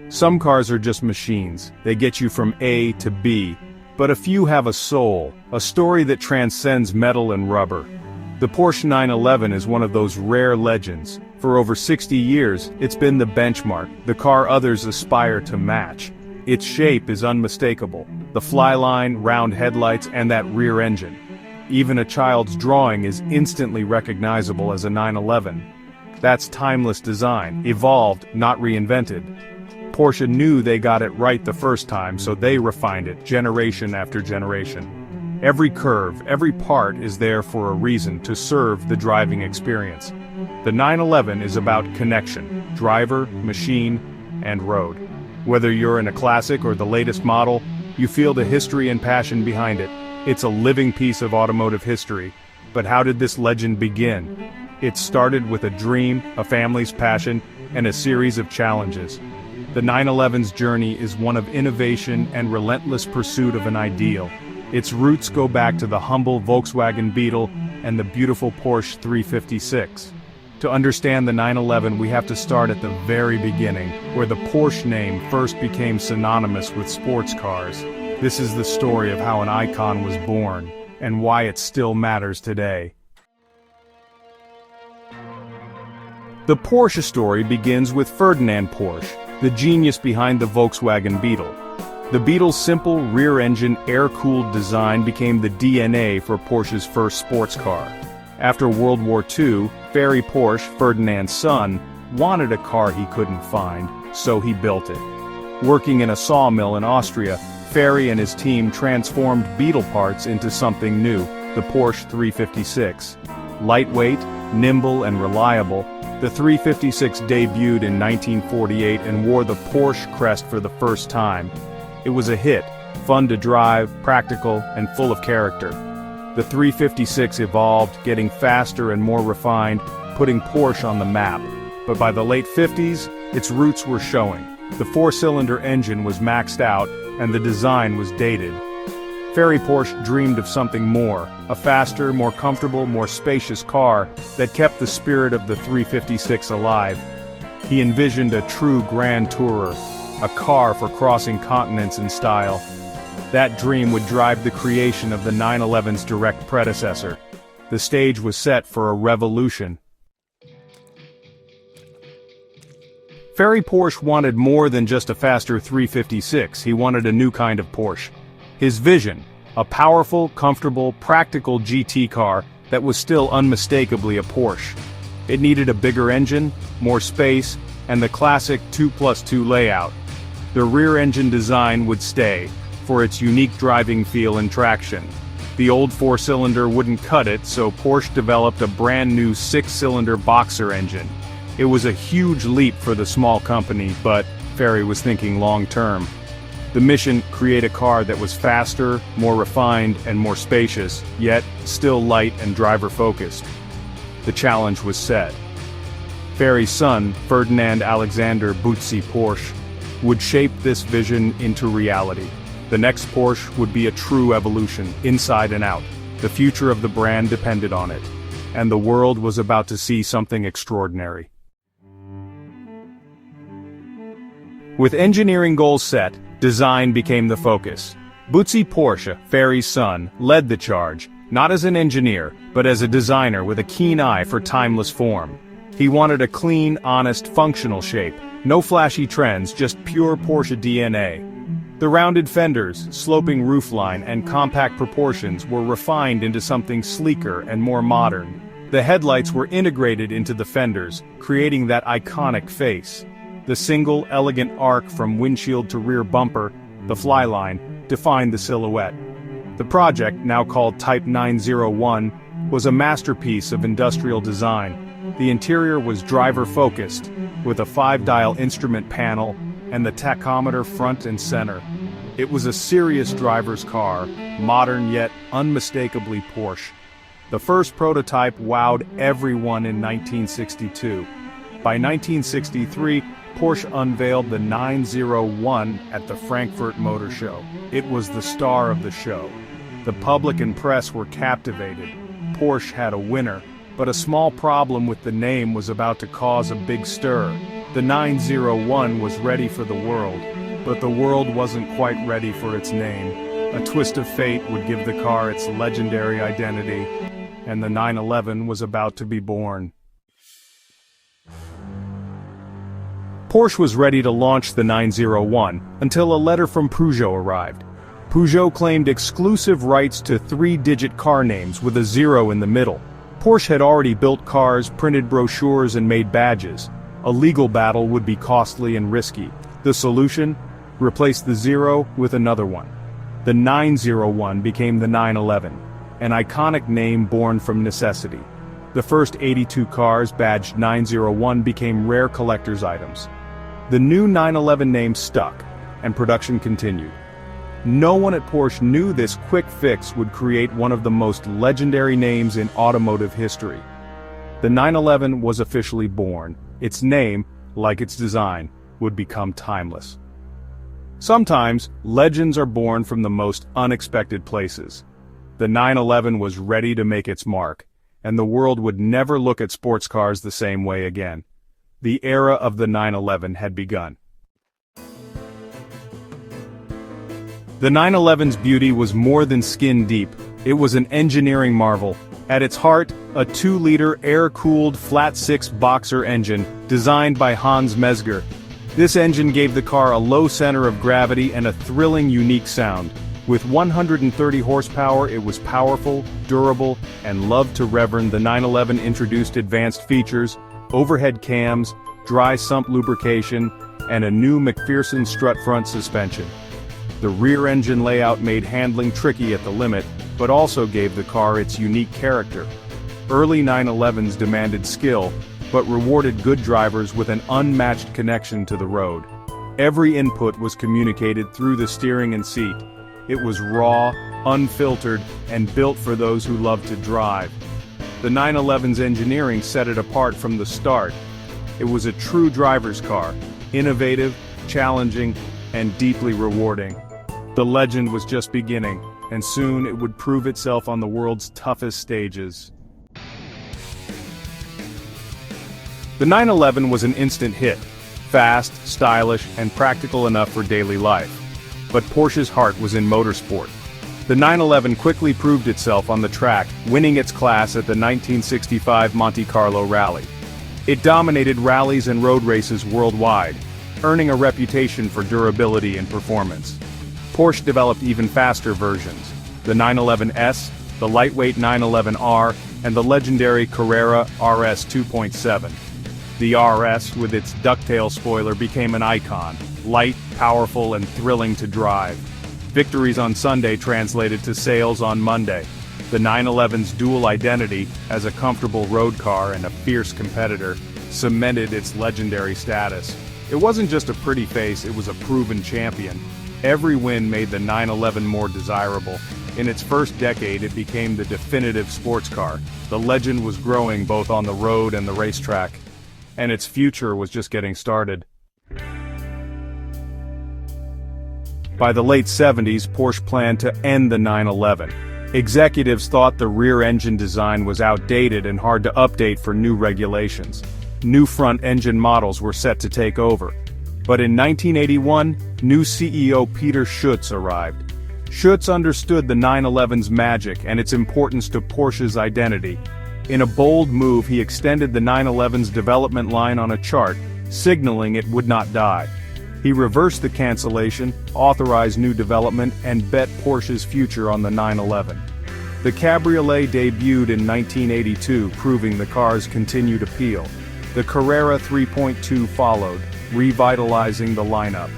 Some cars are just machines. They get you from A to B. But a few have a soul, a story that transcends metal and rubber. The Porsche 911 is one of those rare legends. For over 60 years, it's been the benchmark, the car others aspire to match. Its shape is unmistakable. The flyline, round headlights, and that rear engine. Even a child's drawing is instantly recognizable as a 911. That's timeless design, evolved, not reinvented. Porsche knew they got it right the first time, so they refined it generation after generation. Every curve, every part is there for a reason, to serve the driving experience. The 911 is about connection, driver, machine, and road. Whether you're in a classic or the latest model, you feel the history and passion behind it. It's a living piece of automotive history. But how did this legend begin? It started with a dream, a family's passion, and a series of challenges. The 911's journey is one of innovation and relentless pursuit of an ideal. Its roots go back to the humble Volkswagen Beetle and the beautiful Porsche 356. To understand the 911, we have to start at the very beginning, where the Porsche name first became synonymous with sports cars. This is the story of how an icon was born, and why it still matters today. The Porsche story begins with Ferdinand Porsche, the genius behind the Volkswagen Beetle. The Beetle's simple rear-engine, air-cooled design became the DNA for Porsche's first sports car. After World War II, Ferry Porsche, Ferdinand's son, wanted a car he couldn't find, so he built it. Working in a sawmill in Austria, Ferry and his team transformed Beetle parts into something new, the Porsche 356. Lightweight, nimble, and reliable, the 356 debuted in 1948 and wore the Porsche crest for the first time. It was a hit, fun to drive, practical, and full of character. The 356 evolved, getting faster and more refined, putting Porsche on the map. But by the late 50s, its roots were showing. The four-cylinder engine was maxed out, and the design was dated. Ferry Porsche dreamed of something more, a faster, more comfortable, more spacious car that kept the spirit of the 356 alive. He envisioned a true grand tourer, a car for crossing continents in style. That dream would drive the creation of the 911's direct predecessor. The stage was set for a revolution. Ferry Porsche wanted more than just a faster 356, he wanted a new kind of Porsche. His vision, a powerful, comfortable, practical GT car that was still unmistakably a Porsche. It needed a bigger engine, more space, and the classic 2+2 layout. The rear-engine design would stay, for its unique driving feel and traction. The old four-cylinder wouldn't cut it, so Porsche developed a brand new six-cylinder boxer engine. It was a huge leap for the small company, but Ferry was thinking long-term. The mission: create a car that was faster, more refined, and more spacious, yet still light and driver-focused. The challenge was set. Ferry's son, Ferdinand Alexander Butzi Porsche, would shape this vision into reality. The next Porsche would be a true evolution, inside and out. The future of the brand depended on it. And the world was about to see something extraordinary. With engineering goals set, design became the focus. Butzi Porsche, Ferry's son, led the charge, not as an engineer, but as a designer with a keen eye for timeless form. He wanted a clean, honest, functional shape. No flashy trends, just pure Porsche DNA. The rounded fenders, sloping roofline, and compact proportions were refined into something sleeker and more modern. The headlights were integrated into the fenders, creating that iconic face. The single, elegant arc from windshield to rear bumper, the flyline, defined the silhouette. The project, now called Type 901, was a masterpiece of industrial design. The interior was driver-focused, with a 5-dial instrument panel and the tachometer front and center. It was a serious driver's car, modern yet unmistakably Porsche. The first prototype wowed everyone in 1962. By 1963, Porsche unveiled the 901 at the Frankfurt Motor Show. It was the star of the show. The public and press were captivated. Porsche had a winner, but a small problem with the name was about to cause a big stir. The 901 was ready for the world, but the world wasn't quite ready for its name. A twist of fate would give the car its legendary identity, and the 911 was about to be born. Porsche was ready to launch the 901 until a letter from Peugeot arrived. Peugeot claimed exclusive rights to 3-digit car names with a 0 in the middle. Porsche had already built cars, printed brochures, and made badges. A legal battle would be costly and risky. The solution? Replace the 0 with another one. The 901 became the 911, an iconic name born from necessity. The first 82 cars badged 901 became rare collector's items. The new 911 name stuck, and production continued. No one at Porsche knew this quick fix would create one of the most legendary names in automotive history. The 911 was officially born. Its name, like its design, would become timeless. Sometimes, legends are born from the most unexpected places. The 911 was ready to make its mark, and the world would never look at sports cars the same way again. The era of the 911 had begun. The 911's beauty was more than skin deep. It was an engineering marvel. At its heart, a 2-liter air-cooled flat-six boxer engine, designed by Hans Mesger. This engine gave the car a low center of gravity and a thrilling, unique sound. With 130 horsepower, it was powerful, durable, and loved to reverend. The 911 introduced advanced features, overhead cams, dry sump lubrication, and a new McPherson strut front suspension. The rear engine layout made handling tricky at the limit, but also gave the car its unique character. Early 911s demanded skill, but rewarded good drivers with an unmatched connection to the road. Every input was communicated through the steering and seat. It was raw, unfiltered, and built for those who love to drive. The 911's engineering set it apart from the start. It was a true driver's car, innovative, challenging, and deeply rewarding. The legend was just beginning, and soon it would prove itself on the world's toughest stages. The 911 was an instant hit, fast, stylish, and practical enough for daily life. But Porsche's heart was in motorsport. The 911 quickly proved itself on the track, winning its class at the 1965 Monte Carlo Rally. It dominated rallies and road races worldwide, earning a reputation for durability and performance. Porsche developed even faster versions, the 911S, the lightweight 911R, and the legendary Carrera RS 2.7. The RS, with its ducktail spoiler, became an icon, light, powerful, and thrilling to drive. Victories on Sunday translated to sales on Monday. The 911's dual identity, as a comfortable road car and a fierce competitor, cemented its legendary status. It wasn't just a pretty face, it was a proven champion. Every win made the 911 more desirable. In its first decade, it became the definitive sports car. The legend was growing both on the road and the racetrack, and its future was just getting started. By the late 70s, Porsche planned to end the 911. Executives thought the rear-engine design was outdated and hard to update for new regulations. New front-engine models were set to take over. But in 1981, new CEO Peter Schutz arrived. Schutz understood the 911's magic and its importance to Porsche's identity. In a bold move, he extended the 911's development line on a chart, signaling it would not die. He reversed the cancellation, authorized new development, and bet Porsche's future on the 911. The cabriolet debuted in 1982, proving the car's continued appeal. The Carrera 3.2 followed, revitalizing the lineup.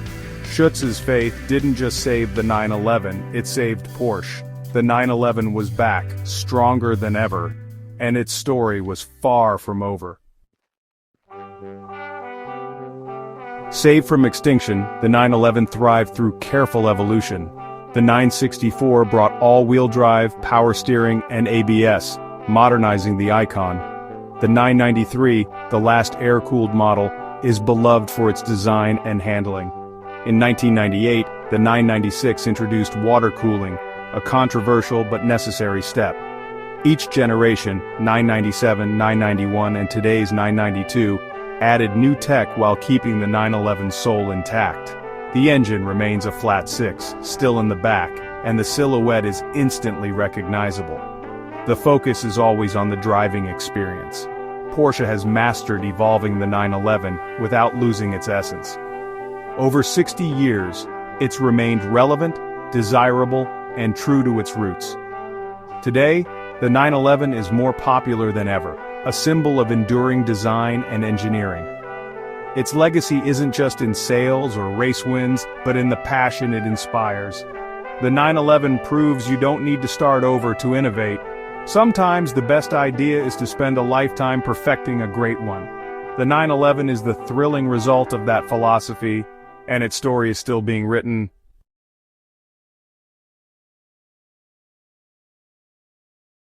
Schutz's faith didn't just save the 911, it saved Porsche. The 911 was back, stronger than ever, and its story was far from over. Saved from extinction, the 911 thrived through careful evolution. The 964 brought all-wheel drive, power steering, and ABS, modernizing the icon. The 993, the last air-cooled model, is beloved for its design and handling. In 1998, the 996 introduced water cooling, a controversial but necessary step. Each generation, 997, 991, and today's 992, added new tech while keeping the 911's soul intact. The engine remains a flat 6, still in the back, and the silhouette is instantly recognizable. The focus is always on the driving experience. Porsche has mastered evolving the 911 without losing its essence. Over 60 years, it's remained relevant, desirable, and true to its roots. Today, the 911 is more popular than ever, a symbol of enduring design and engineering. Its legacy isn't just in sales or race wins, but in the passion it inspires. The 911 proves you don't need to start over to innovate. Sometimes the best idea is to spend a lifetime perfecting a great one. The 911 is the thrilling result of that philosophy, and its story is still being written